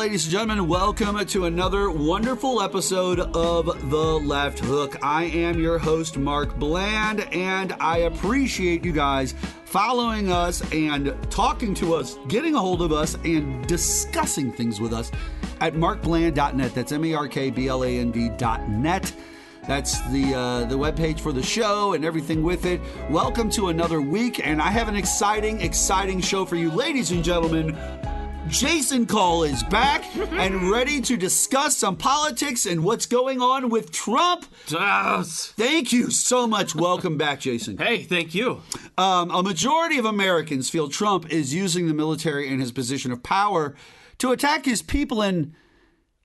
ladies and gentlemen, welcome to another wonderful episode of The Left Hook. I am your host, Mark Bland, and I appreciate you guys following us and talking to us, getting a hold of us, and discussing things with us at markbland.net. That's markbland.net. That's the webpage for the show and everything with it. Welcome to another week, and I have an exciting show for you, ladies and gentlemen. Jason Cole is back and ready to discuss some politics and what's going on with Trump. Yes. Thank you so much. Welcome back, Jason. Hey, thank you. A majority of Americans feel Trump is using the military and his position of power to attack his people and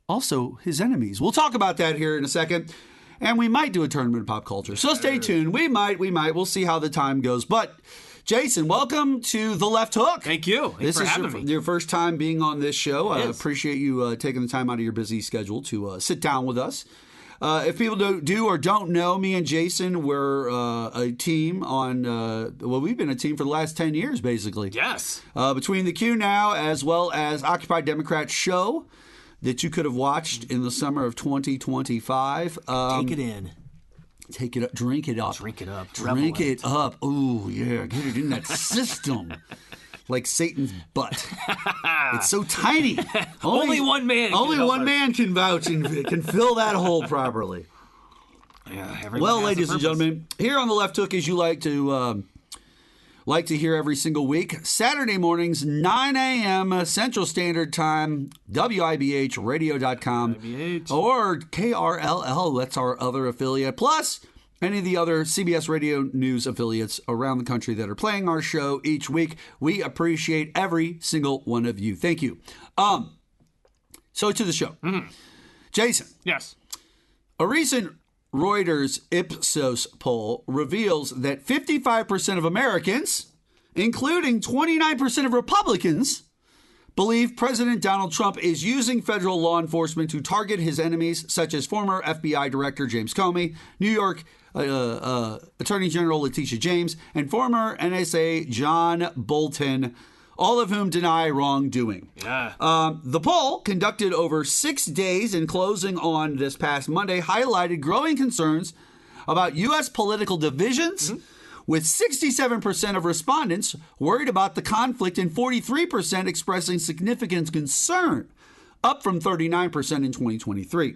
also his enemies. We'll talk about that here in a second. And we might do a tournament of pop culture. So stay tuned. We might. We'll see how the time goes. But Jason, welcome to The Left Hook. Thank you. Thanks for having me. Your first time being on this show. I appreciate you taking the time out of your busy schedule to sit down with us. If people do or don't know, me and Jason, we're a team on, we've been a team for the last 10 years, basically. Yes. Between the Q Now as well as Occupy Democrat show that you could have watched in the summer of 2025. Take it in. Take it up. Drink it up. Drink it up. Drink it up. Oh, yeah. Get it in that system. Like Satan's butt. It's so tiny. Only one man. Only one man can vouch and can fill that hole properly. Yeah, well, ladies and gentlemen, here on The Left Hook, as you like to hear every single week, Saturday mornings, 9 a.m. Central Standard Time, WIBHradio.com, or KRLL, that's our other affiliate, plus any of the other CBS Radio News affiliates around the country that are playing our show each week. We appreciate every single one of you. Thank you. So to the show. Mm-hmm. Jason. Yes. A recent Reuters Ipsos poll reveals that 55% of Americans, including 29% of Republicans, believe President Donald Trump is using federal law enforcement to target his enemies, such as former FBI Director James Comey, New York Attorney General Letitia James, and former NSA John Bolton, all of whom deny wrongdoing. Yeah. The poll, conducted over 6 days and closing on this past Monday, highlighted growing concerns about U.S. political divisions, with 67% of respondents worried about the conflict and 43% expressing significant concern, up from 39% in 2023.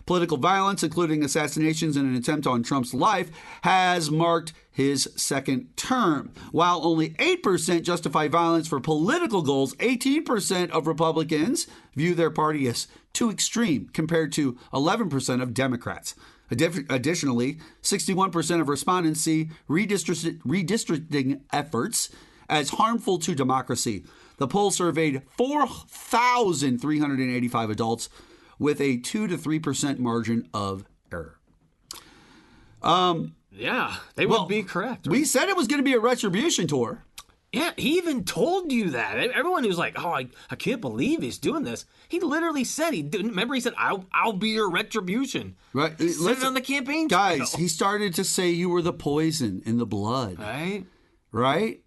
Political violence, including assassinations and an attempt on Trump's life, has marked his second term. While only 8% justify violence for political goals, 18% of Republicans view their party as too extreme, compared to 11% of Democrats. Additionally, 61% of respondents see redistricting efforts as harmful to democracy. The poll surveyed 4,385 adults with a 2 to 3% margin of error. Yeah, they would be correct. Right? We said it was going to be a Retribution tour. Yeah, he even told you that. Everyone was like, "Oh, I can't believe he's doing this." He literally said he didn't. Remember, he said, "I'll be your Retribution." Right. He said it on the campaign guys. trail. He started to say you were the poison in the blood. Right.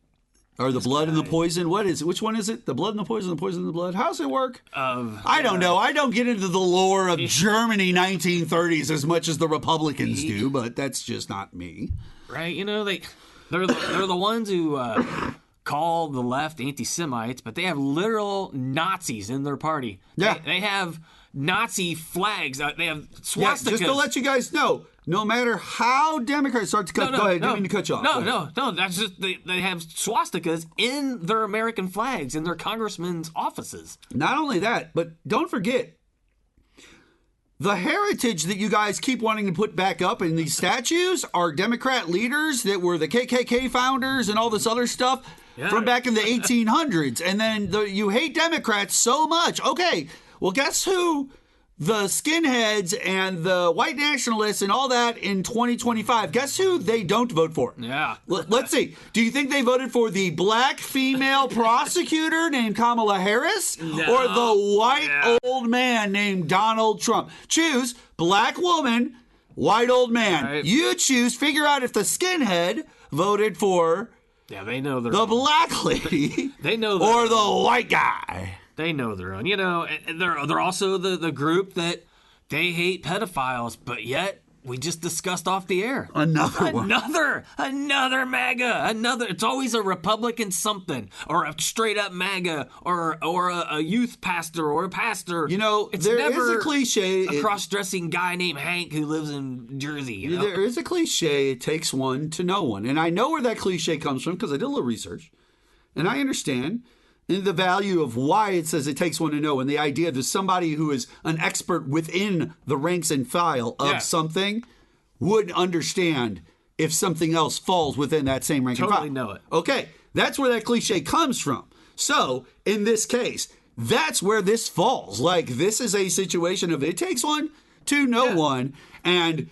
Or the blood and the poison. What is it? Which one is it? The blood and the poison in the blood? How does it work? I don't know. I don't get into the lore of Germany 1930s as much as the Republicans do, but that's just not me. Right? You know, they're the ones who call the left anti-Semites, but they have literal Nazis in their party. Yeah. They have Nazi flags. They have swastikas. Yeah, just to let you guys know, no matter how Democrats start to cut... Go ahead, didn't mean to cut you off. No. That's just... They have swastikas in their American flags, in their congressmen's offices. Not only that, but don't forget, the heritage that you guys keep wanting to put back up in these statues are Democrat leaders that were the KKK founders and all this other stuff from back in the 1800s. And then you hate Democrats so much. Okay, well, guess who... The skinheads and the white nationalists and all that in 2025, guess who they don't vote for? Yeah. Let's see. Do you think they voted for the black female prosecutor named Kamala Harris or the white old man named Donald Trump? Choose black woman, white old man. Right. You choose, figure out if the skinhead voted for they know the black lady they know or the white guy. They know their own. You know, and they're also the group that they hate pedophiles, but yet we just discussed off the air. Another MAGA. It's always a Republican something, or a straight up MAGA, or a youth pastor, or a pastor. You know, it's there never is a cliche. A cross-dressing guy named Hank who lives in Jersey. You know? There is a cliche. It takes one to know one, and I know where that cliche comes from because I did a little research, and I understand the value of why it says it takes one to know, and the idea that somebody who is an expert within the ranks and file of something would understand if something else falls within that same rank and file. Totally know it. Okay, that's where that cliche comes from. So, in this case, that's where this falls. Like, this is a situation of it takes one to know one, and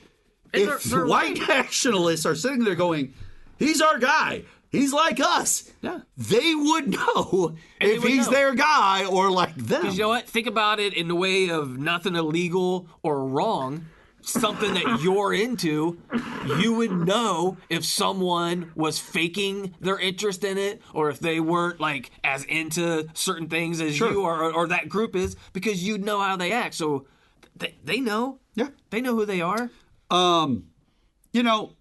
if they're white nationalists are sitting there going, he's our guy, he's like us. Yeah. They would know if he's their guy or like them. Because you know what? Think about it in the way of nothing illegal or wrong, something that you're into. You would know if someone was faking their interest in it, or if they weren't like as into certain things as you or that group is, because you know how they act. So they know. Yeah. They know who they are. You know,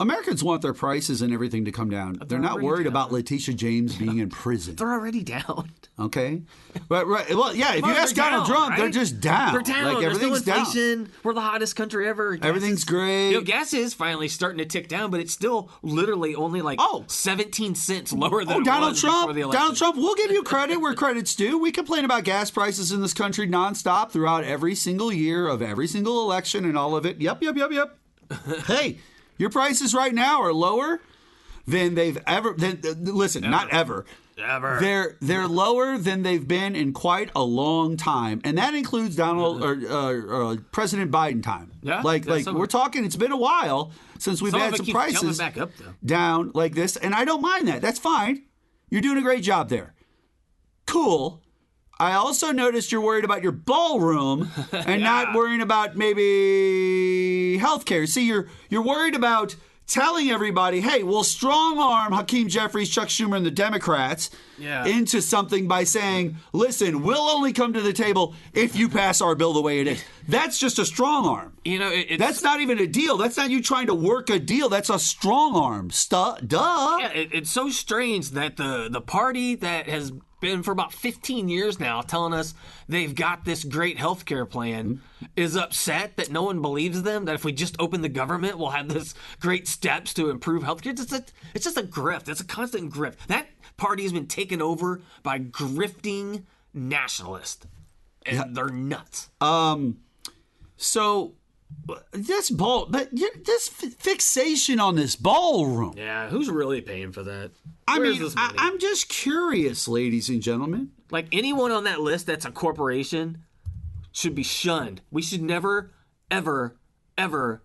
Americans want their prices and everything to come down. They're not worried about Letitia James being in prison. They're already down. Okay? Right. Well, yeah, if you ask Donald Trump, right? They're just down. They're down. Like, everything's There's no inflation. down. We're the hottest country ever. Everything's great. You know, gas is finally starting to tick down, but it's still literally only like 17 cents lower than Donald it was Trump. before the election. Donald Trump, we'll give you credit where credit's due. We complain about gas prices in this country nonstop throughout every single year of every single election and all of it. Yep. Hey, your prices right now are lower than they've ever. Not ever. Ever. They're lower than they've been in quite a long time, and that includes President Biden time. Yeah, we're talking. It's been a while since we've had some prices back up, down like this, and I don't mind that. That's fine. You're doing a great job there. Cool. I also noticed you're worried about your ballroom and not worrying about maybe healthcare. See, you're worried about telling everybody, hey, we'll strong arm Hakeem Jeffries, Chuck Schumer, and the Democrats into something by saying, listen, we'll only come to the table if you pass our bill the way it is. That's just a strong arm. You know, that's not even a deal. That's not you trying to work a deal. That's a strong arm. Duh. Yeah, it's so strange that the party that has been for about 15 years now telling us they've got this great healthcare plan is upset that no one believes them, that if we just open the government, we'll have this great steps to improve healthcare. It's just a grift. It's a constant grift. That party has been taken over by grifting nationalists, and they're nuts. So this fixation on this ballroom. Yeah, who's really paying for that? I'm just curious, ladies and gentlemen. Like, anyone on that list that's a corporation should be shunned. We should never, ever, ever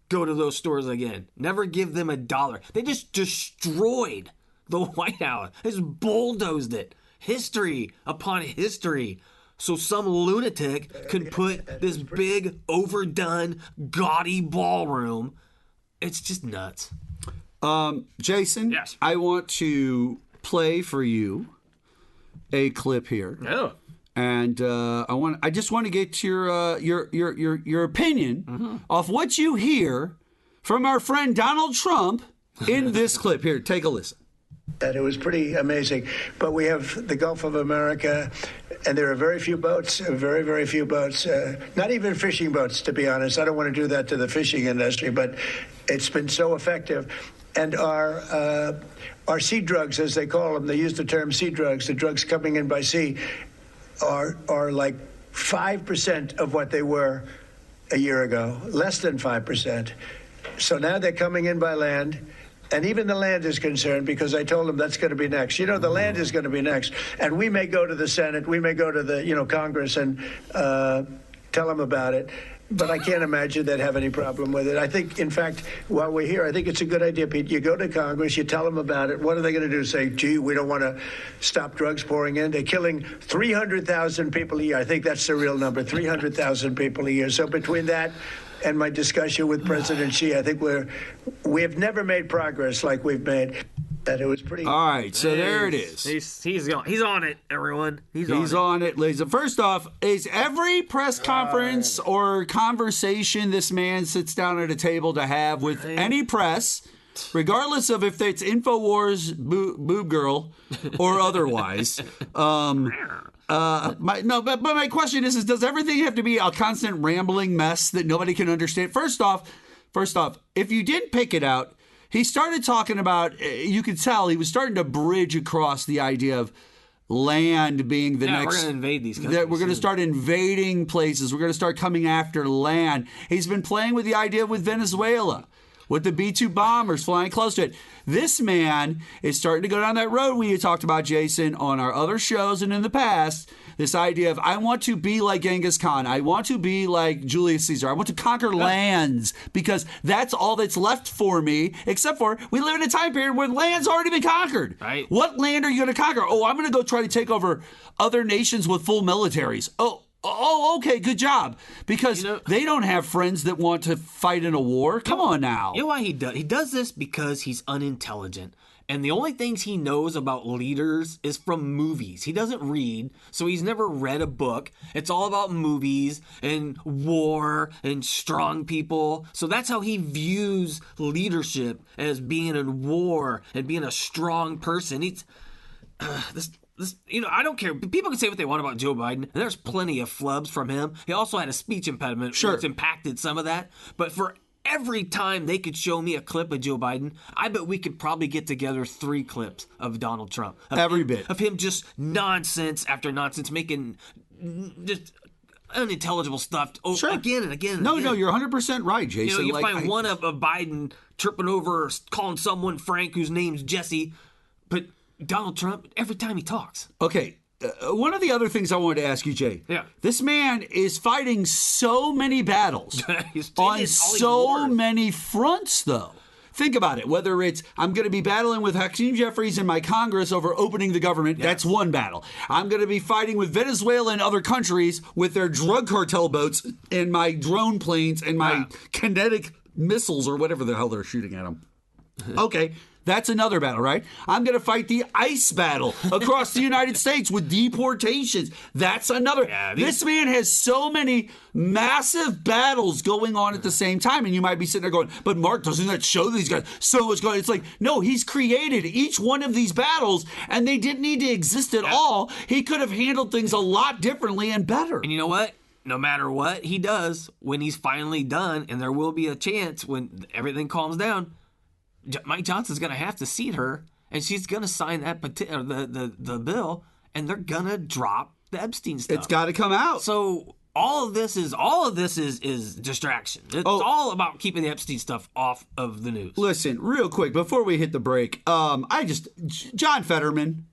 go to those stores again. Never give them $1. They just destroyed the White House. They just bulldozed it. History upon history. So some lunatic can put this big, overdone, gaudy ballroom. It's just nuts. Jason, yes. I want to play for you a clip here. Oh. And I just want to get your opinion of what you hear from our friend Donald Trump in this clip. Here, take a listen. That it was pretty amazing. But we have the Gulf of America, and there are very few boats, very, very few boats, not even fishing boats, to be honest. I don't want to do that to the fishing industry, but it's been so effective. And our sea drugs, as they call them, they use the term sea drugs, the drugs coming in by sea, are like 5% of what they were a year ago, less than 5%. So now they're coming in by land. And even the land is concerned, because I told them that's going to be next. You know, the land is going to be next. And we may go to the Senate, we may go to the, Congress and tell them about it. But I can't imagine they'd have any problem with it. I think, in fact, while we're here, I think it's a good idea, Pete. You go to Congress, you tell them about it. What are they going to do? Say, gee, we don't want to stop drugs pouring in. They're killing 300,000 people a year. I think that's the real number, 300,000 people a year. So between that and my discussion with President Xi, I think we have never made progress like we've made. that it was pretty. All right, so there it is. He's on it, everyone. He's on it, ladies. First off, is every press conference or conversation this man sits down at a table to have with any press, regardless of if it's InfoWars, Boob Girl, or otherwise. But my question is does everything have to be a constant rambling mess that nobody can understand? First off, if you didn't pick it out, he started talking about, you could tell he was starting to bridge across the idea of land being the next. We're going to invade these countries. We're going to start invading places. We're going to start coming after land. He's been playing with the idea with Venezuela, with the B-2 bombers flying close to it. This man is starting to go down that road we had talked about, Jason, on our other shows and in the past. This idea of, I want to be like Genghis Khan. I want to be like Julius Caesar. I want to conquer lands because that's all that's left for me, except for we live in a time period where land's already been conquered. Right. What land are you going to conquer? Oh, I'm going to go try to take over other nations with full militaries. Oh, okay, good job. Because they don't have friends that want to fight in a war. Come on now. You know why he does? He does this because he's unintelligent. And the only things he knows about leaders is from movies. He doesn't read, so he's never read a book. It's all about movies and war and strong people. So that's how he views leadership, as being in war and being a strong person. He's I don't care. People can say what they want about Joe Biden, and there's plenty of flubs from him. He also had a speech impediment, which impacted some of that. But for every time they could show me a clip of Joe Biden, I bet we could probably get together 3 clips of Donald Trump. Every bit. Of him just nonsense after nonsense, making just unintelligible stuff again and again. No, you're 100% right, Jason. You find one of Biden tripping over or calling someone Frank whose name's Jesse, but Donald Trump, every time he talks. Okay. One of the other things I wanted to ask you, Jay. Yeah. This man is fighting so many battles on so many fronts, though. Think about it. Whether it's, I'm going to be battling with Hakeem Jeffries in my Congress over opening the government, that's one battle. I'm going to be fighting with Venezuela and other countries with their drug cartel boats and my drone planes and my kinetic missiles or whatever the hell they're shooting at them. Okay. That's another battle, right? I'm going to fight the ICE battle across the United States with deportations. That's another. This man has so many massive battles going on at the same time. And you might be sitting there going, but Mark, doesn't that show these guys so much going? It's like, no, he's created each one of these battles and they didn't need to exist at all. He could have handled things a lot differently and better. And you know what? No matter what he does, when he's finally done, and there will be a chance when everything calms down, Mike Johnson's going to have to seat her, and she's going to sign that the bill, and they're going to drop the Epstein stuff. It's got to come out. So all of this is distraction. It's all about keeping the Epstein stuff off of the news. Listen, real quick before we hit the break, John Fetterman.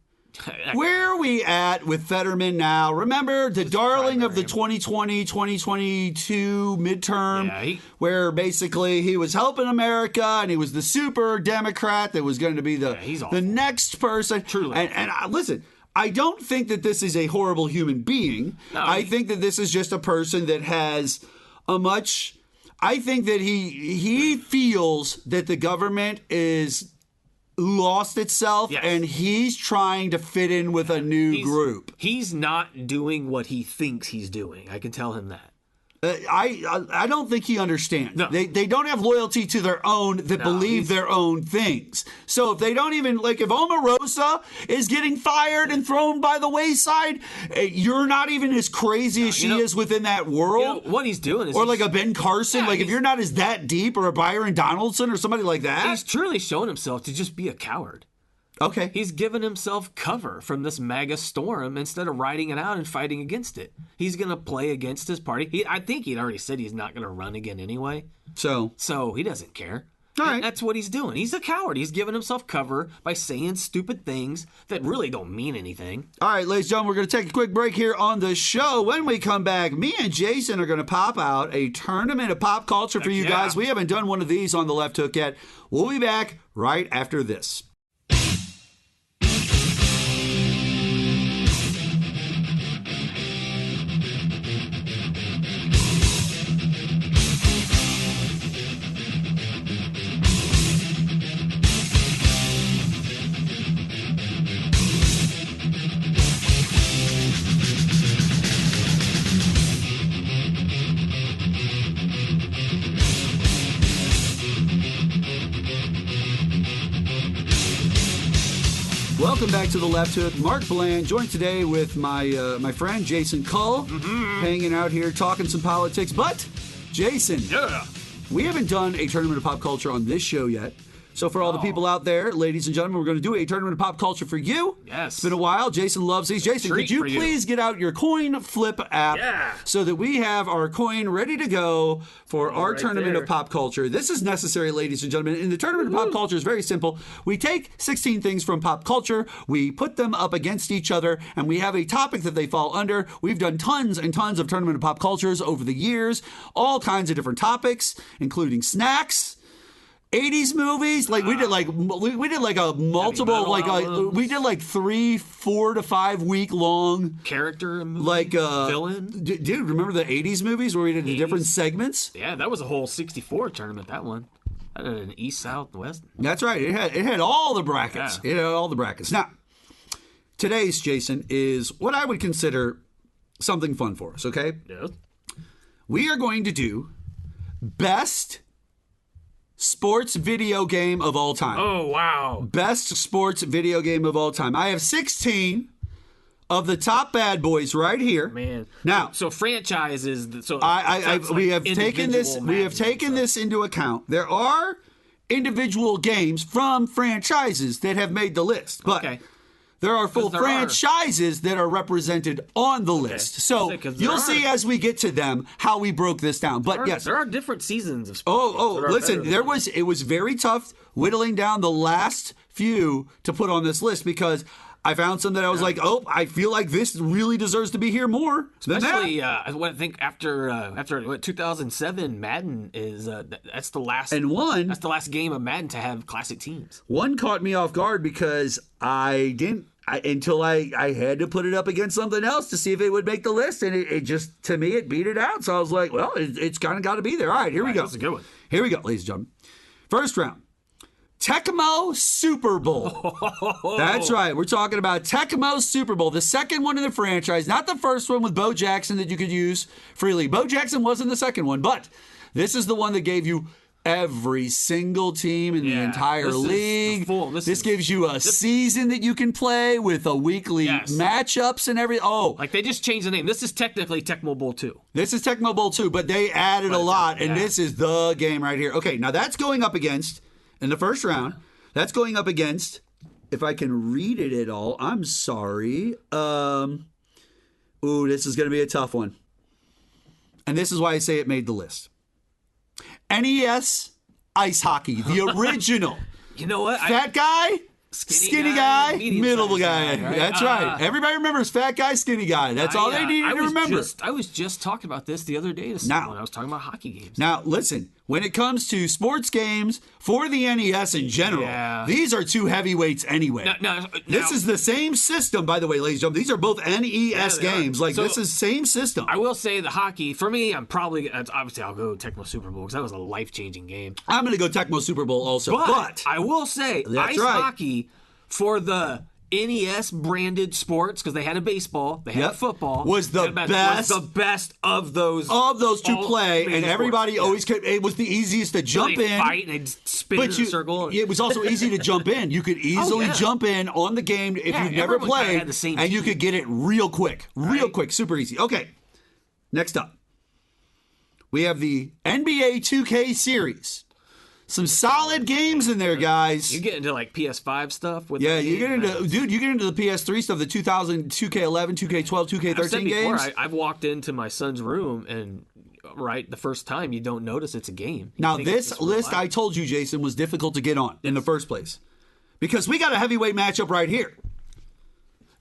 Where are we at with Fetterman now? Remember the darling of the 2020-2022 midterm, where basically he was helping America and he was the super Democrat that was going to be the next person. Truly. And listen, I don't think that this is a horrible human being. No, I think that this is just a person that has I think that he feels that the government is lost itself, and he's trying to fit in with a new group. He's not doing what he thinks he's doing. I can tell him that. I don't think he understands. No. They don't have loyalty to their own that believe their own things. So if they don't even, like if Omarosa is getting fired and thrown by the wayside, you're not even as crazy as she is within that world. What he's doing is... Or like a Ben Carson, if you're not as that deep, or a Byron Donaldson or somebody like that. He's truly shown himself to just be a coward. Okay. He's given himself cover from this MAGA storm instead of riding it out and fighting against it. He's going to play against his party. I think he'd already said he's not going to run again anyway. So he doesn't care. All right. That's what he's doing. He's a coward. He's giving himself cover by saying stupid things that really don't mean anything. All right, ladies and gentlemen, we're going to take a quick break here on the show. When we come back, me and Jason are going to pop out a tournament of pop culture for you guys. We haven't done one of these on the Left Hook yet. We'll be back right after this. Welcome back to the Left Hook. Mark Bland, joined today with my friend Jason Cull, hanging out here talking some politics. But Jason, we haven't done a tournament of pop culture on this show yet. So for all the people out there, ladies and gentlemen, we're going to do a tournament of pop culture for you. Yes. It's been a while. Jason loves these. Jason, could you please get out your coin flip app so that we have our coin ready to go for our tournament of pop culture. This is necessary, ladies and gentlemen. And the tournament of pop culture is very simple. We take 16 things from pop culture, we put them up against each other, and we have a topic that they fall under. We've done tons and tons of tournament of pop cultures over the years, all kinds of different topics, including snacks, 80s movies, like we did like a multiple we did like 3, 4 to 5 week long character movie, like villain. Dude, remember the 80s movies where we did the different segments? Yeah, that was a whole 64 tournament. That one, I did an East, South, West. That's right. It had all the brackets. Yeah. It had all the brackets. Now, today's Jason is what I would consider something fun for us. Okay. Yeah. We are going to do best sports video game of all time. Oh, wow. Best sports video game of all time. I have 16 of the top bad boys right here. Man. Now, so franchises. So we have taken this into account. There are individual games from franchises that have made the list, but there are full franchises that are represented on the list. So you'll see as we get to them how we broke this down. But yes, there are different seasons of sports. Listen, it was very tough whittling down the last few to put on this list because I found some that I was like, I feel like this really deserves to be here more than Especially, that. I think after 2007, Madden is that's the last That's the last game of Madden to have classic teams. One caught me off guard because until I had to put it up against something else to see if it would make the list, and it just, to me, it beat it out. So I was like, well, it's kind of got to be there. All right, here we go. That's a good one. Here we go, ladies and gentlemen. First round. Tecmo Super Bowl. That's right. We're talking about Tecmo Super Bowl, the second one in the franchise, not the first one with Bo Jackson that you could use freely. Bo Jackson wasn't the second one, but this is the one that gave you every single team in the entire league. This gives you a season that you can play with a weekly matchups and everything. Like they just changed the name. This is technically Tecmo Bowl 2. This is Tecmo Bowl 2, but they added a lot, and this is the game right here. Okay, now that's going up against, in the first round, that's going up against, if I can read it at all, I'm sorry. This is going to be a tough one. And this is why I say it made the list. NES Ice Hockey, the original. You know what? Fat guy, skinny guy, middle guy. Right? That's right. Everybody remembers fat guy, skinny guy. That's all they needed to remember. I was just talking about this the other day to someone. I was talking about hockey games. Now, listen, when it comes to sports games for the NES in general, these are two heavyweights anyway. This is the same system, by the way, ladies and gentlemen. These are both NES games. This is same system. I will say the hockey, for me, obviously I'll go Tecmo Super Bowl because that was a life-changing game. I'm going to go Tecmo Super Bowl also. But I will say ice hockey for the NES branded sports, because they had a baseball, they had a football, was the best of those to play, and everybody always kept. It was the easiest to jump in, fight, and they'd spin in a circle. It was also easy to jump in. You could easily jump in on the game if you've never played, and you could get it real quick, super easy. Okay, next up, we have the NBA 2K series. Some solid games in there, guys. You get into like PS5 stuff with you get into the PS3 stuff, the 2000 2K11, 2K12, 2K13 games. I've walked into my son's room and the first time you don't notice it's a game. Now this list I told you, Jason, was difficult to get on in the first place because we got a heavyweight matchup right here.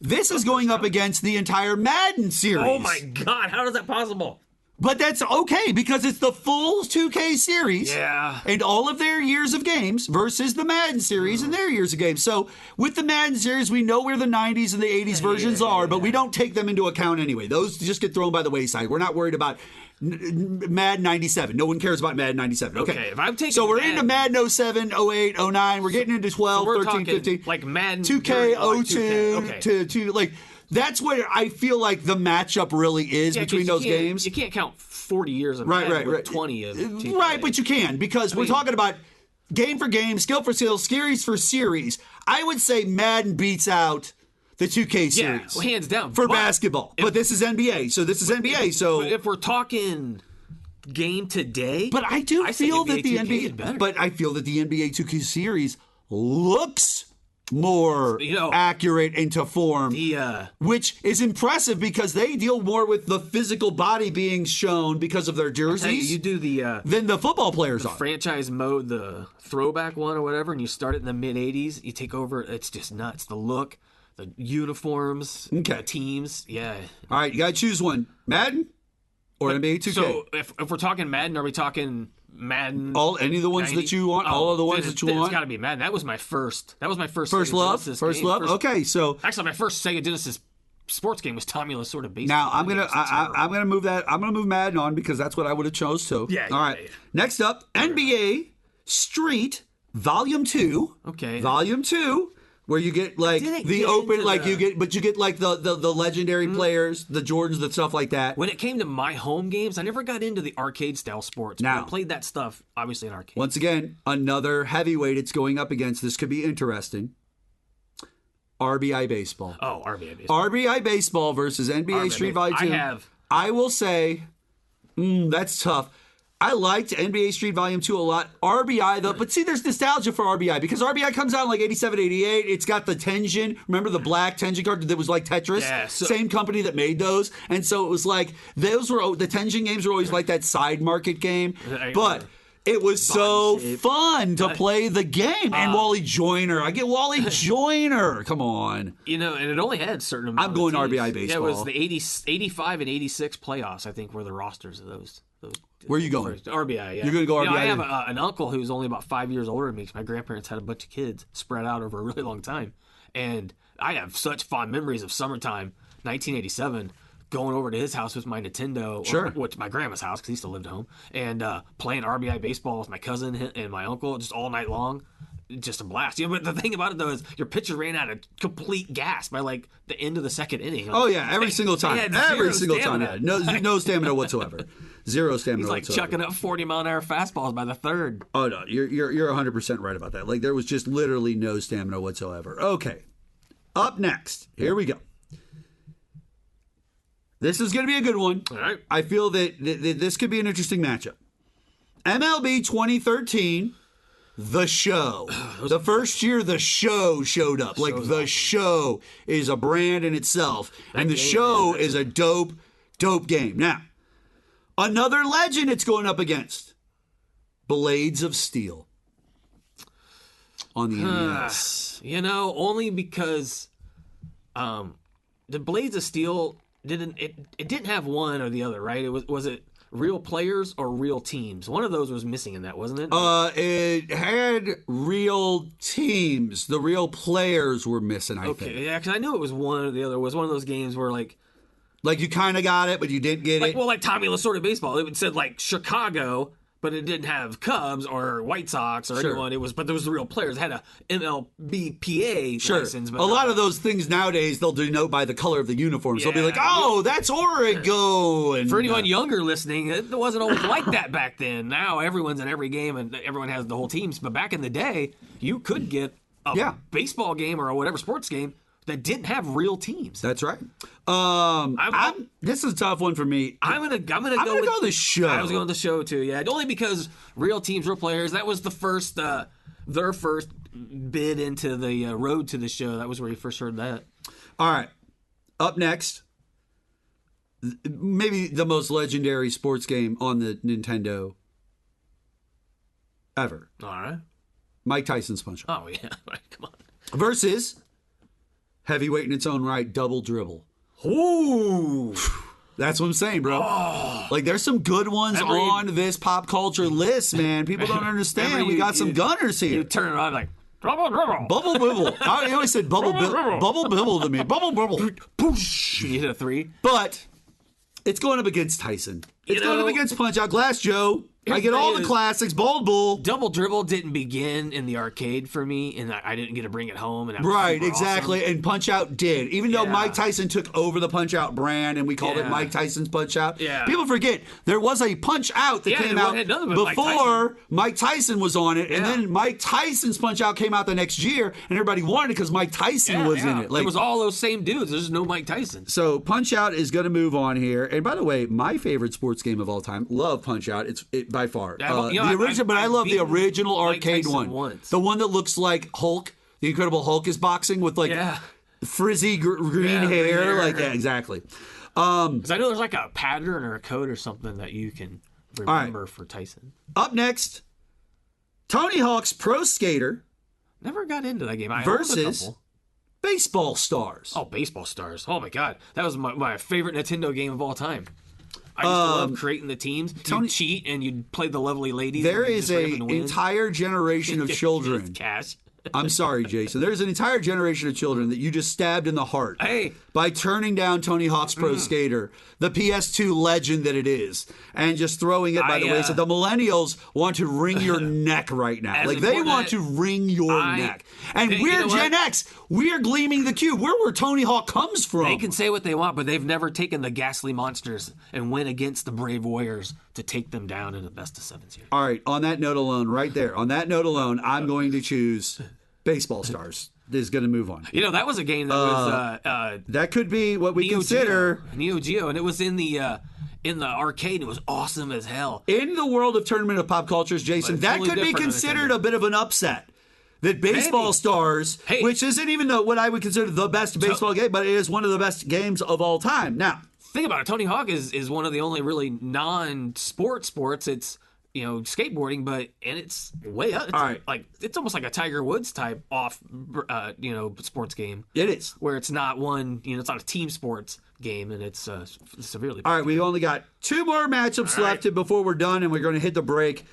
This is going up against the entire Madden series. Oh my God, how is that possible? But that's okay because it's the full 2K series and all of their years of games versus the Madden series and their years of games. So with the Madden series, we know where the 90s and the 80s versions are, but we don't take them into account anyway. Those just get thrown by the wayside. We're not worried about Madden 97. No one cares about Madden 97. Okay. If I'm taking so we're into Madden 07, 08, 09. We're getting into 12, so 13, 15. Like Madden 2K, 02 to like... That's where I feel like the matchup really is between those games. You can't count 40 years of Madden with 20 of TK. Right, but you can because we're talking about game for game, skill for skill, series for series. I would say Madden beats out the 2K series. Yeah, well, hands down. For basketball. But this is NBA. So this is NBA. So but if we're talking game today. But I do feel that the NBA is better. But I feel that the NBA 2K series looks more accurate and to form, which is impressive because they deal more with the physical body being shown because of their jerseys. You do than the football players are. Franchise mode, the throwback one or whatever, and you start it in the mid '80s. You take over. It's just nuts. The look, the uniforms, the teams. Yeah. All right, you got to choose one: Madden or NBA 2K. So if we're talking Madden, are we talking Madden? Any of the ones 90? that you want? All of the ones that you want? It's got to be Madden. That was my first. First love. First love. Okay, so actually, my first Sega Genesis sports game was Tommy Lasorda baseball. Now I'm gonna move that. I'm gonna move Madden on because that's what I would have chose too. Yeah. All right. Next up, NBA Street Volume 2. Okay. Volume 2. Where you get like the open, like you get like the legendary players, the Jordans, the stuff like that. When it came to my home games, I never got into the arcade style sports. Now, I played that stuff obviously in arcade. Once again, another heavyweight it's going up against. This could be interesting. RBI baseball. Oh, RBI baseball. RBI baseball versus NBA Street Volume 2. I will say, that's tough. I liked NBA Street Volume 2 a lot. RBI, though, but see, there's nostalgia for RBI because RBI comes out in like 87, 88. It's got the Tenjin. Remember the black Tenjin card that was like Tetris? Yeah, Same company that made those. And so it was like, the Tenjin games were always like that side market game. But it was so fun to play the game. And Wally Joyner. I get Wally Joyner. Come on. And it only had certain amount I'm going of teams. RBI baseball. Yeah, it was the 85 and 86 playoffs, I think, were the rosters of those. Where are you going? RBI, yeah. You're going to go RBI? I have an uncle who's only about 5 years older than me because my grandparents had a bunch of kids spread out over a really long time. And I have such fond memories of summertime, 1987, going over to his house with my Nintendo, which my grandma's house because he still lived at home, and playing RBI baseball with my cousin and my uncle just all night long. Just a blast. But the thing about it, though, is your pitcher ran out of complete gas by, like, the end of the second inning. Oh, yeah, every single time. Every single time. No stamina whatsoever. Zero stamina whatsoever. He's like chucking up 40-mile-an-hour fastballs by the third. Oh, no, you're 100% right about that. Like, there was just literally no stamina whatsoever. Okay, up next, here we go. This is going to be a good one. All right. I feel that this could be an interesting matchup. MLB 2013... The Show. The first year The Show showed up. Like, The Show is a brand in itself. And The Show is a dope game. Now, another legend it's going up against. Blades of Steel. On the NES. Only because the Blades of Steel didn't have one or the other, right? Was it real players or real teams? One of those was missing in that, wasn't it? It had real teams. The real players were missing, I think. Yeah, because I knew it was one or the other. It was one of those games where, like you kind of got it, but you didn't get it. Well, like Tommy Lasorda baseball. It said, like, Chicago, but it didn't have Cubs or White Sox or anyone. But there was the real players. It had a MLBPA license. But a lot of those things nowadays, they'll denote by the color of the uniforms. They'll be like, oh, that's Oregon. And for anyone younger listening, it wasn't always like that back then. Now everyone's in every game and everyone has the whole teams. But back in the day, you could get a baseball game or whatever sports game that didn't have real teams. That's right. This is a tough one for me. I'm gonna go The Show. I was going with The Show too. Yeah, only because real teams, real players. That was the first, their first bid into the road to The Show. That was where you first heard that. All right. Up next, maybe the most legendary sports game on the Nintendo ever. All right. Mike Tyson's Punch Out. Oh yeah, come on. Versus heavyweight in its own right, Double Dribble. Ooh. That's what I'm saying, bro. Oh. Like, there's some good ones on this pop culture list, man. People don't understand. We got some gunners here. You turn it on like, Bubble Bibble. Bubble Bibble. I always said Bubble Bibble to me. Bubble Bibble. Poosh. You hit a 3. But it's going up against Tyson. It's going up against Punch Out. Glass Joe. I get all the is, classics. Bold Bull. Double Dribble didn't begin in the arcade for me, and I didn't get to bring it home. And that was Right, super exactly. awesome. And Punch Out did. Even though Yeah. Mike Tyson took over the Punch Out brand and we called it Yeah. Mike Tyson's Punch Out, Yeah. people forget there was a Punch Out that Yeah, came it out had nothing but Mike before Mike Tyson was on it. And Yeah. then Mike Tyson's Punch Out came out the next year, and everybody wanted it because Mike Tyson was in it. It was all those same dudes. There's just no Mike Tyson. So Punch Out is going to move on here. And by the way, my favorite sports game of all time, love Punch Out. It's by far the original, but I love the original Mike arcade Tyson one, once. the one that looks like Hulk. The Incredible Hulk is boxing with like frizzy green hair. Like yeah, exactly. Because I know there's like a pattern or a code or something that you can remember for Tyson. Up next, Tony Hawk's Pro Skater Never got into that game. I owned a versus couple. Baseball Stars. Oh, Baseball Stars. Oh, my God. That was my favorite Nintendo game of all time. I used to love creating the teams. You'd cheat and you'd play the lovely ladies. There is an entire generation of children. Cash. I'm sorry, Jason. There's an entire generation of children that you just stabbed in the heart by turning down Tony Hawk's Pro Skater, the PS2 legend that it is, and just throwing it by the wayside. The millennials want to wring your neck right now. Like, they want to wring your neck. And we're Gen X. We're gleaming the cube. We're where Tony Hawk comes from. They can say what they want, but they've never taken the ghastly monsters and went against the brave warriors to take them down in the best of 7 series. All right, on that note alone, right there, on that note alone, I'm going to choose Baseball Stars. Is going to move on. You know, that was a game that was... that could be what we consider... Neo Geo, and it was in the arcade. It was awesome as hell. In the world of Tournament of Pop Cultures, Jason, that totally could be considered a bit of an upset. That Baseball Stars, which isn't even what I would consider the best baseball game, but it is one of the best games of all time. Now, think about it. Tony Hawk is one of the only really non-sports. It's skateboarding, and it's way up. It's it's almost like a Tiger Woods type sports game. It is where it's not one. It's not a team sports game, and it's severely. All right, we've only got 2 more matchups left before we're done, and we're going to hit the break.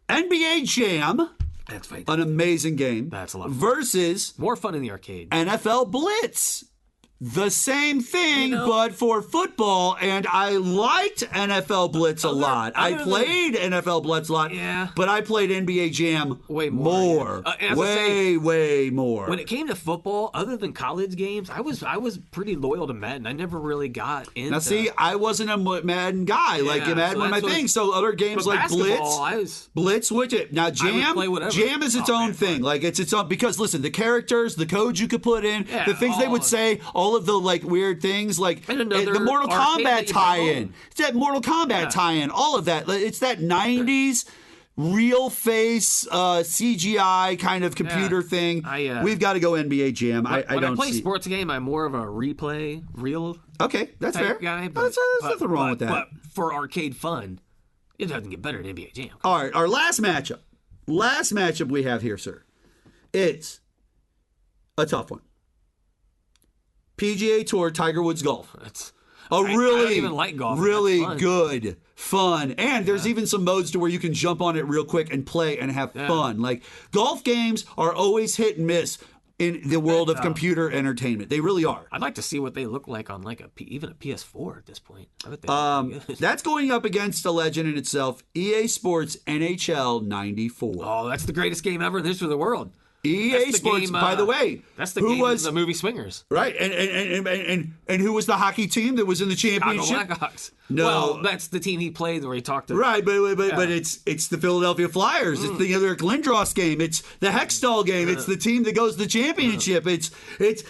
NBA Jam. That's fine. An amazing game. That's a lot of fun. Versus more fun in the arcade. NFL Blitz. The same thing, but for football, and I liked NFL Blitz a lot. I played NFL Blitz a lot, but I played NBA Jam way more. Way more. When it came to football, other than college games, I was pretty loyal to Madden. I never really got into... Now, see, I wasn't a Madden guy. Madden was my thing. So other games like Blitz, which now Jam is its own thing. Like, it's its own... Because, listen, the characters, the codes you could put in, the things they would say, all of the weird things the Mortal Kombat tie-in. It's that Mortal Kombat tie-in. All of that. It's that 90s real face CGI kind of computer thing. We've got to go NBA Jam. When I play sports game, I'm more of a replay reel. Okay, that's fair. Guy, there's nothing wrong with that. But for arcade fun, it doesn't get better than NBA Jam. All right, our last matchup we have here, sir. It's a tough one. PGA Tour Tiger Woods Golf. I don't even like golf. Really good, fun. And there's even some modes to where you can jump on it real quick and play and have fun. Like, golf games are always hit and miss in the world of computer entertainment. They really are. I'd like to see what they look like on even a PS4 at this point. I bet that's going up against a legend in itself, EA Sports NHL 94. Oh, that's the greatest game ever in the history of the world. EA Sports, by the way, that's the game of the movie Swingers, right? And who was the hockey team that was in the championship? Blackhawks. No, well, that's the team he played where he talked to. Right, but it's the Philadelphia Flyers. It's the Eric Lindros game. It's the Hextall game. It's the team that goes to the championship. It's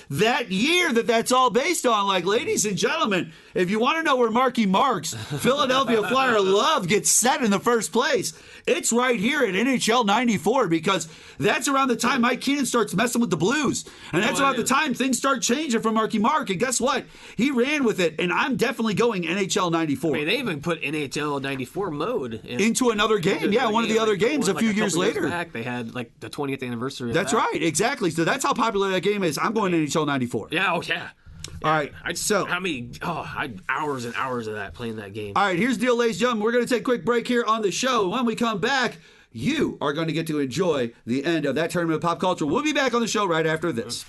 that year that's all based on. Like, ladies and gentlemen, if you want to know where Marky Mark's Philadelphia Flyer love gets set in the first place, it's right here at NHL 94, because that's around the time Mike Keenan starts messing with the Blues. And that's about the time things start changing for Marky Mark. And guess what? He ran with it, and I'm definitely going NHL 94. I mean, they even put NHL 94 mode into another game. Yeah, one of the other games a few years later. Back, they had like the 20th anniversary. That's right, exactly. So that's how popular that game is. I'm going NHL 94. Yeah, oh yeah. All right. I had hours and hours of that playing that game. All right, here's the deal, ladies and gentlemen. We're going to take a quick break here on the show. When we come back, you are going to get to enjoy the end of that tournament of pop culture. We'll be back on the show right after this.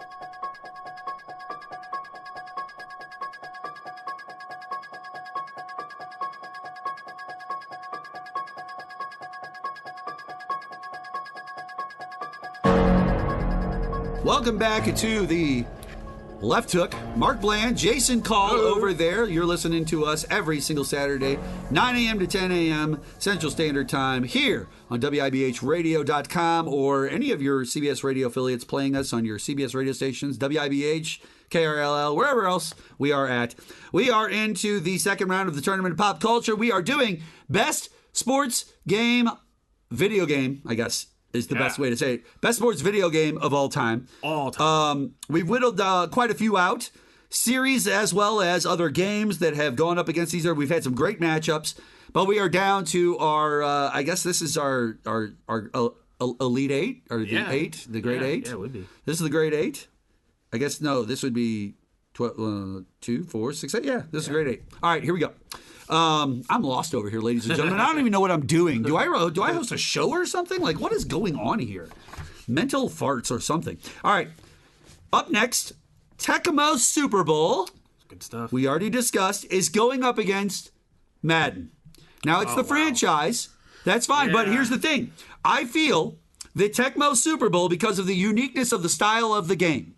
Welcome back to the Left Hook. Mark Bland, Jason Call over there. You're listening to us every single Saturday, 9 a.m. to 10 a.m. Central Standard Time here on WIBHradio.com or any of your CBS radio affiliates playing us on your CBS radio stations, WIBH, KRLL, wherever else we are at. We are into the second round of the Tournament of Pop Culture. We are doing Best Sports Game, Video Game, I guess, is the best way to say it. Best sports video game of all time. All time. We've whittled quite a few out. Series as well as other games that have gone up against each other. We've had some great matchups. But we are down to our, I guess this is our Elite Eight, or the eight, the Grade Eight. Yeah, it would be. This is the Grade Eight. I guess, no, this would be 2, 4, 6, 8. Yeah, this is Grade Eight. All right, here we go. I'm lost over here, ladies and gentlemen. I don't even know what I'm doing. Do I host a show or something? Like, what is going on here? Mental farts or something. All right. Up next, Tecmo Super Bowl. Good stuff. We already discussed is going up against Madden. Now, it's the franchise. That's fine. But here's the thing. I feel that Tecmo Super Bowl, because of the uniqueness of the style of the game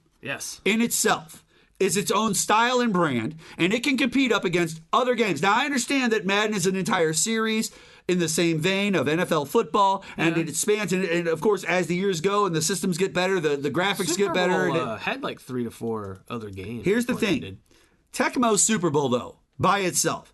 in itself, is its own style and brand, and it can compete up against other games. Now, I understand that Madden is an entire series in the same vein of NFL football, and it expands. And of course, as the years go and the systems get better, the graphics get better. Super Bowl had like 3 to 4 other games. Here's the thing. Tecmo Super Bowl, though, by itself,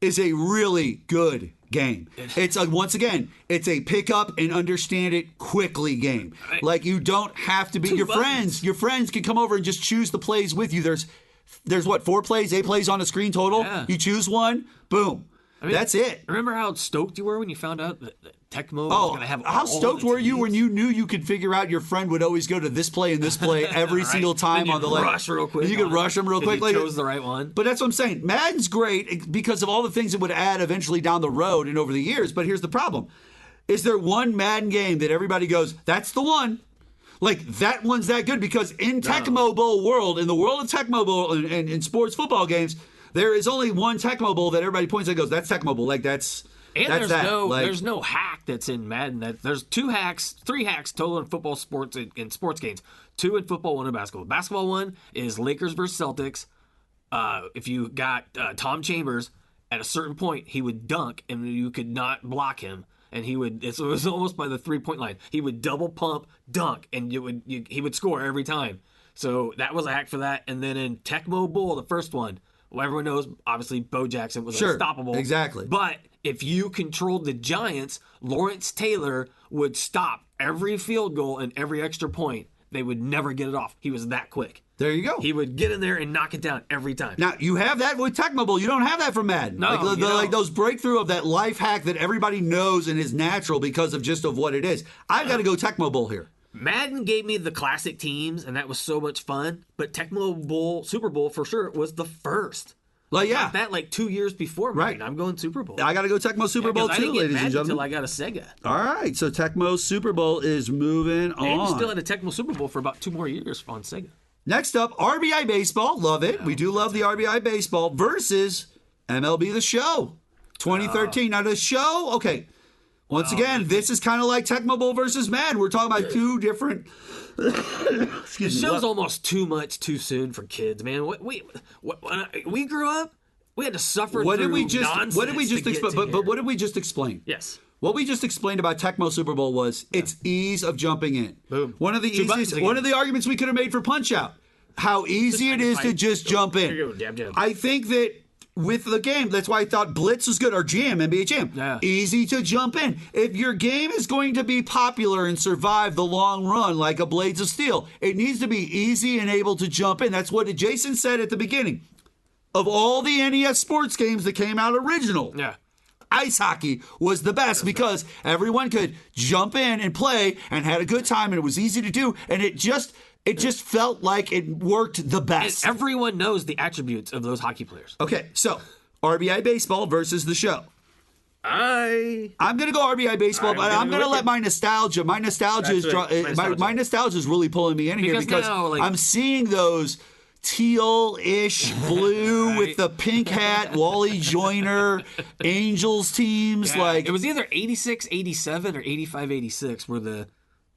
is a really good game. It's once again, it's a pick up and understand it quickly game. Like, you don't have to be your friends. Your friends can come over and just choose the plays with you. There's what, 4 plays, 8 plays on a screen total. Yeah. You choose one, boom. That's it. Remember how stoked you were when you found out that Tecmo was going to have all how stoked were you when you knew you could figure out your friend would always go to this play and this play every single time on the left? Rush real quick. You could rush them real quick. You chose the right one. But that's what I'm saying. Madden's great because of all the things it would add eventually down the road and over the years. But here's the problem. Is there one Madden game that everybody goes, that's the one? Like, that one's that good? Because in Tecmo Bowl world, in the world of Tecmo Bowl and in sports football games, there is only one Tecmo Bowl that everybody points at and goes, that's Tecmo Bowl. Like, that's there's no hack that's in Madden. There's 3 hacks total in football, sports, and sports games. 2 in football, 1 in basketball. Basketball one is Lakers versus Celtics. If you got Tom Chambers, at a certain point, he would dunk, and you could not block him. And it was almost by the 3-point line. He would double pump, dunk, and he would score every time. So that was a hack for that. And then in Tecmo Bowl, the first one, well, everyone knows, obviously, Bo Jackson was unstoppable. Exactly. But if you controlled the Giants, Lawrence Taylor would stop every field goal and every extra point. They would never get it off. He was that quick. There you go. He would get in there and knock it down every time. Now, you have that with Tecmo Bowl. You don't have that from Madden. No, like those breakthrough of that life hack that everybody knows and is natural because of what it is. I've got to go Tecmo Bowl here. Madden gave me the classic teams, and that was so much fun. But Tecmo Bowl, Super Bowl for sure, was the first. Like, yeah. That like 2 years before Madden. I'm going Super Bowl. I got to go Tecmo Super Bowl too, ladies and gentlemen. Until I got a Sega. All right, so Tecmo Super Bowl is moving on. And you still had a Tecmo Super Bowl for about 2 more years on Sega. Next up, RBI Baseball. Love it. We do love the RBI Baseball versus MLB The Show 2013. Now, the show, okay. Once again, this is kind of like Tecmo Bowl versus Madden. We're talking about 2 different. Excuse me. The show's almost too much too soon for kids, man. When we grew up, we had to suffer through nonsense. What did we just explain? But what did we just explain? Yes. What we just explained about Tecmo Super Bowl was its ease of jumping in. Boom. One of the arguments we could have made for Punch Out. How easy it is to just jump in. Jab. I think that with the game, that's why I thought Blitz was good, or Jam, NBA Jam. Yeah. Easy to jump in. If your game is going to be popular and survive the long run like a Blades of Steel, it needs to be easy and able to jump in. That's what Jason said at the beginning. Of all the NES sports games that came out original, ice hockey was the best because everyone could jump in and play and had a good time, and it was easy to do, and it just felt like it worked the best. And everyone knows the attributes of those hockey players. Okay, so RBI Baseball versus The Show. I'm going to go RBI Baseball, but I'm going to let my nostalgia is really pulling me in here because now, I'm seeing those teal-ish blue with the pink hat, Wally Joyner, Angels teams. It was either 86, 87 or 85, 86 were the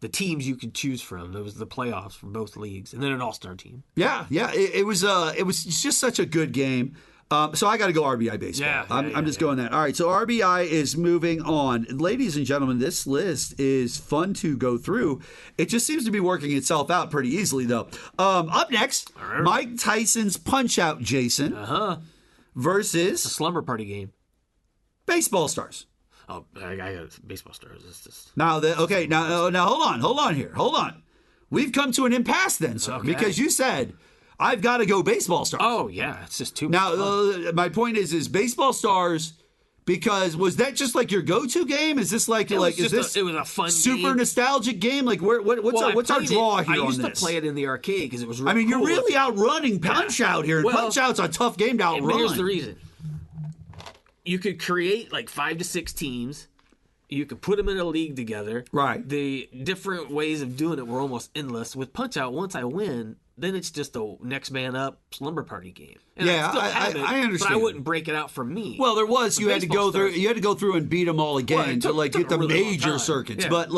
the teams you could choose from. There was the playoffs from both leagues, and then an all-star team. Yeah. It was just such a good game. So I got to go RBI baseball. I'm just going that. All right, so RBI is moving on. Ladies and gentlemen, this list is fun to go through. It just seems to be working itself out pretty easily, though. Up next, Mike Tyson's Punch-Out Jason versus a slumber party game. Baseball Stars. Oh, I got baseball stars. It's just Now, hold on. We've come to an impasse then, sir, because you said I've got to go Baseball Stars. Oh yeah, it's just too. Now, my point is Baseball Stars. Because was that just like your go-to game? Is this it was a fun, super game. Nostalgic game? Like what's our draw here? I used to play it in the arcade because it was. Real you're really outrunning Punch-Out here. And Punch-Out's a tough game to outrun. Here's the reason. You could create like 5 to 6 teams. You could put them in a league together. Right. The different ways of doing it were almost endless. With Punch-Out, once I win, then it's just a next man up slumber party game. And I understand. But I wouldn't break it out for me. Well, there was you had to go through and beat them all again to get the major circuits. Yeah. But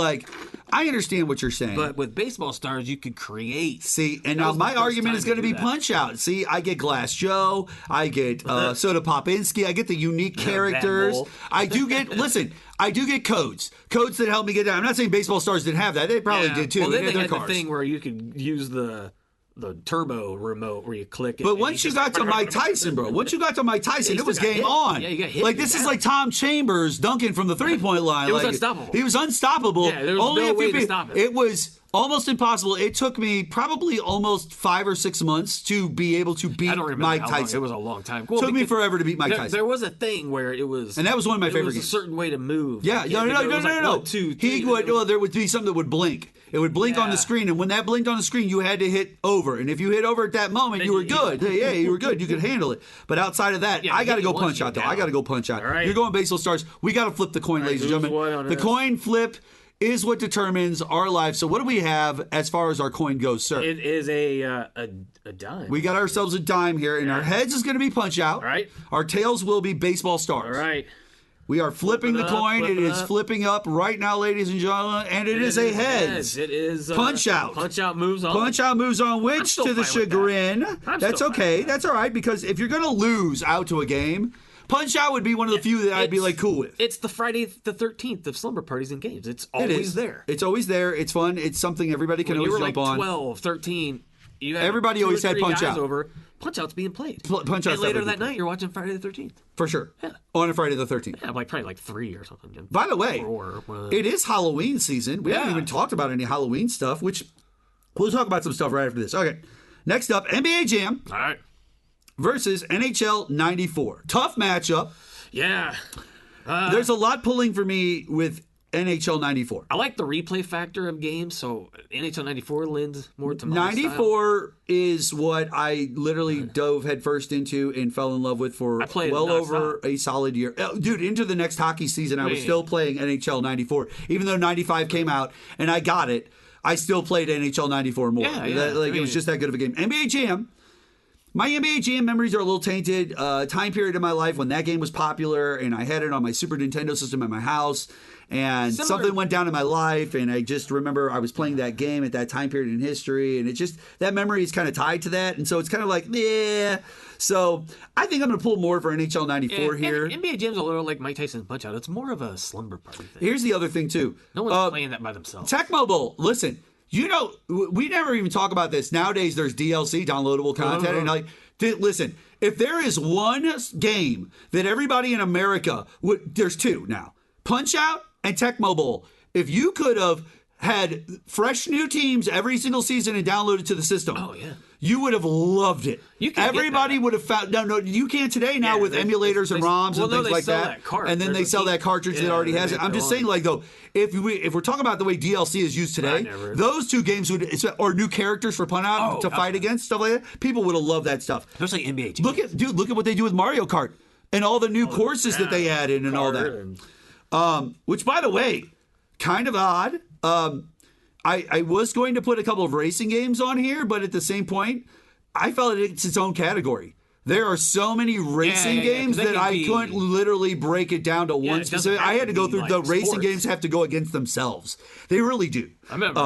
I understand what you're saying. But with Baseball Stars, you could create. See, and now my argument is going to be Punch-Out. See, I get Glass Joe, I get Soda Popinski, I get the unique characters. I do get codes that help me get down. I'm not saying Baseball Stars didn't have that; they probably did too. Well, then they had the thing where you could use the turbo remote where you click it. But once you got to Mike Tyson, bro, it was game on. Yeah, you got hit. This is like Tom Chambers dunking from the 3-point line. It was unstoppable. He was unstoppable. Yeah, there was no way to stop it. It was almost impossible. It took me probably almost 5 or 6 months to be able to beat Mike Tyson. It was a long time. It took me forever to beat Mike Tyson. There was a thing where it was, and that was one of my favorite games. A certain way to move. Yeah, no. There would be something that would blink. It would blink on the screen, and when that blinked on the screen, you had to hit over. And if you hit over at that moment, you were good. Yeah, you were good. You could handle it. But outside of that, I got to go Punch-Out, though. I got to go Punch-Out. Right. You're going Baseball Stars. We got to flip the coin, ladies and gentlemen. The coin flip is what determines our life. So what do we have as far as our coin goes, sir? It is a dime. We got ourselves a dime here, and our heads is going to be Punch-Out. All right. Our tails will be Baseball Stars. All right. We are flipping the coin. It is flipping up right now, ladies and gentlemen, and it is a heads. It is Punch-Out. Punch-Out moves on. Punch-Out moves on, which to the chagrin. That's okay. That's all right, because if you're going to lose out to a game, Punch-Out would be one of the few that I'd be cool with. It's the Friday the 13th of slumber parties and games. It's always there. It's always there. It's fun. It's something everybody can always jump on. When you were 12, 13, you had everybody always had Punch-Out over. Punch-Out's being played. Punch-Out's and later that night, you're watching Friday the 13th. For sure. Yeah. On a Friday the 13th. Yeah, probably 3 or something. By the way, it is Halloween season. We haven't even talked about any Halloween stuff, which we'll talk about some stuff right after this. Okay. Next up, NBA Jam. All right. Versus NHL 94. Tough matchup. Yeah. There's a lot pulling for me with NHL 94. I like the replay factor of games, so NHL 94 lends more to my 94 style. Is what I literally dove headfirst into and fell in love with for well over a solid year. Dude, into the next hockey season, I was still playing NHL 94. Even though 95 came out and I got it, I still played NHL 94 more. It was just that good of a game. NBA Jam. My NBA Jam memories are a little tainted. Time period in my life when that game was popular and I had it on my Super Nintendo system at my house. And something went down in my life, and I just remember I was playing that game at that time period in history, and it just, that memory is kind of tied to that, and so it's kind of like, yeah. So I think I'm going to pull more for NHL 94 here. NBA Jam's a little like Mike Tyson's Punch-Out. It's more of a slumber party thing. Here's the other thing, too. No one's playing that by themselves. Tecmo Bowl, listen, we never even talk about this. Nowadays, there's DLC, downloadable content, and listen, if there is one game that everybody in America there's two now, Punch-Out and Tecmo Bowl. If you could have had fresh new teams every single season and downloaded to the system, you would have loved it. Everybody would have found. No, you can't today now with emulators and ROMs and things like that. And then they sell that cartridge that already has it. I'm just saying, though, if we're talking about the way DLC is used today, those two games or new characters for Punch-Out to fight against, stuff like that, people would have loved that stuff. There's like NBA teams. Look at what they do with Mario Kart and all the new courses that they added and all that. Which, by the way, kind of odd. I was going to put a couple of racing games on here, but at the same point, I felt it's its own category. There are so many racing games that I couldn't literally break it down to one specific. I had to go through the racing games have to go against themselves. They really do. I remember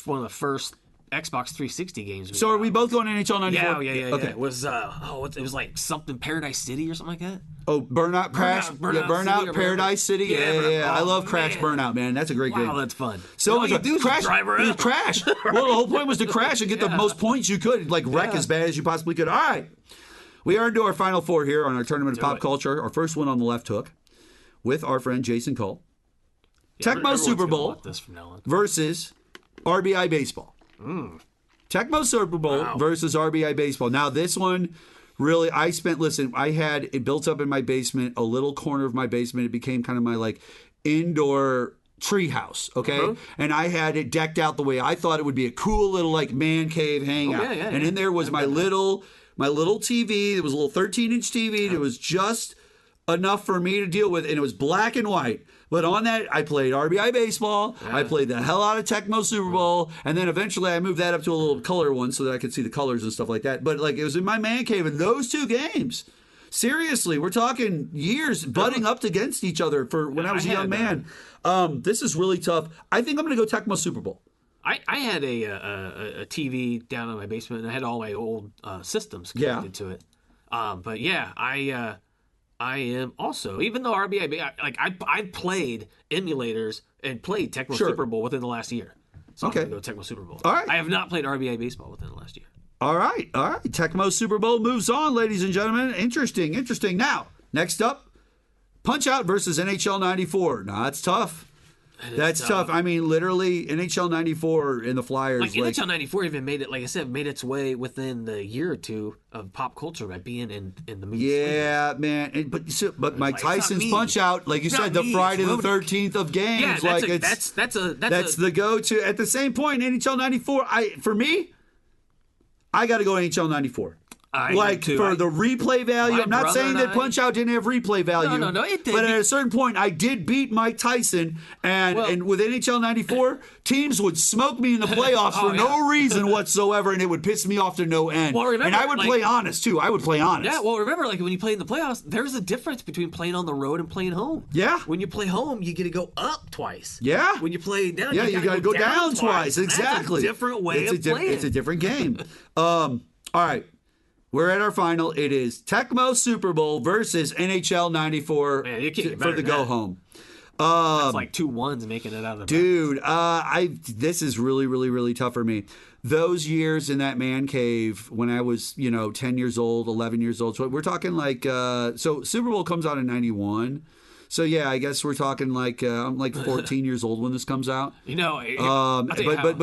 one of the first Xbox 360 games. So are we both going NHL 94? Yeah. Okay. It was it was like something Paradise City or something like that. Oh, Burnout Paradise City. Yeah. I love Crash Burnout, man. That's a great game. Wow, that's fun. So you do crash. Crash. Well, the whole point was to crash and get the most points you could, like wreck as bad as you possibly could. All right. We are into our final four here on our Tournament of Pop Culture. Our first one on the left hook with our friend Jason Cole. Tecmo Super Bowl versus RBI Baseball. Tecmo Super Bowl versus RBI Baseball. Now, this one really, I had it built up in my basement, a little corner of my basement. It became kind of my like indoor treehouse, okay? And I had it decked out the way I thought it would be, a cool little like man cave hangout. And in there was my little TV. It was a little 13-inch TV. It was just enough for me to deal with, and it was black and white. But on that, I played RBI Baseball. I played the hell out of Tecmo Super Bowl, and then eventually I moved that up to a little color one so that I could see the colors and stuff like that. But like it was in my man cave, and those two games, seriously, we're talking years butting up against each other for when I was a young man. This is really tough. I think I'm going to go Tecmo Super Bowl. I had a TV down in my basement, and I had all my old systems connected to it. But yeah, I am also, even though RBI, I played emulators and played Tecmo Super Bowl within the last year. So I'm going to go Tecmo Super Bowl. All right. I have not played RBI Baseball within the last year. All right. Tecmo Super Bowl moves on, ladies and gentlemen. Interesting. Now, next up, Punch-Out versus NHL 94. Now, that's tough. That's tough. I mean, literally, NHL 94 in the Flyers. Like NHL 94 even made it, like I said, made its way within the year or two of pop culture by being in the movie. Yeah, man. But Mike Tyson's Punch-Out, like you said, the Friday the 13th of games. Yeah, that's that's the go-to. At the same point, NHL 94, for me, I got to go NHL 94. For the replay value. I'm not saying that Punch-Out didn't have replay value. No, it did. But at a certain point, I did beat Mike Tyson, and with NHL 94, teams would smoke me in the playoffs for no reason whatsoever, and it would piss me off to no end. Well, remember, and I would play honest, too. I would play honest. Yeah, well, remember, like, when you play in the playoffs, there's a difference between playing on the road and playing home. Yeah. When you play home, you get to go up twice. Yeah. When you play down, you got to go down twice. Exactly. That's a different way of playing. It's a different game. All right. We're at our final. It is Tecmo Super Bowl versus NHL 94 for the go home. That's like 2-1s making it out of the dude. This is really, really, really tough for me. Those years in that man cave when I was, 10 years old, 11 years old. So we're talking like so Super Bowl comes out in 91. So yeah, I guess we're talking like I'm like 14 years old when this comes out. But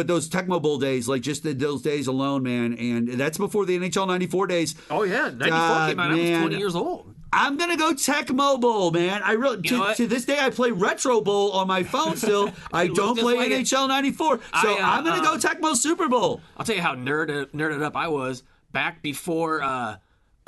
those Tecmo Bowl days, like just those days alone, man, and that's before the NHL 94 days. Oh yeah, 94 came out. I was 20 years old. I'm gonna go Tecmo Bowl, man. I really to this day I play Retro Bowl on my phone still. I don't play NHL 94, so I'm gonna go Tecmo Super Bowl. I'll tell you how nerded up I was back before.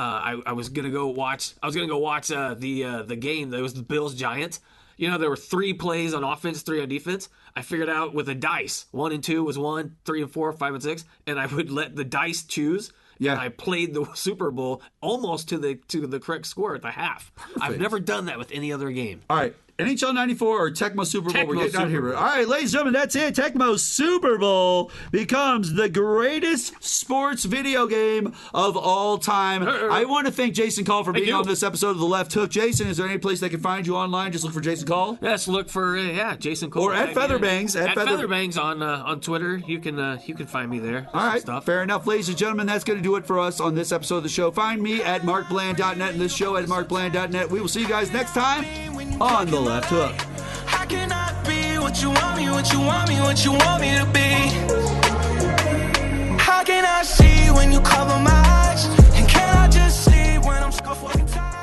I was gonna go watch the game. That was the Bills Giants. There were 3 plays on offense, 3 on defense. I figured out with a dice. 1 and 2 was 1, 3 and 4, 5 and 6, and I would let the dice choose. Yeah. And I played the Super Bowl almost to the correct score at the half. Perfect. I've never done that with any other game. All right. NHL 94 or Tecmo Super Bowl. We're getting out here. All right, ladies and gentlemen, that's it. Tecmo Super Bowl becomes the greatest sports video game of all time. I want to thank Jason Call for being on this episode of The Left Hook. Jason, is there any place they can find you online? Just look for Jason Call? Yes, look for Jason Call. Or at Featherbangs. At Featherbangs on Twitter. You can find me there. All right, fair enough. Ladies and gentlemen, that's going to do it for us on this episode of the show. Find me at markbland.net and this show at markbland.net. We will see you guys next time on The Left Hook. How can I be what you want me, what you want me, what you want me to be? How can I see when you cover my eyes? And can I just see when I'm so fucking tired?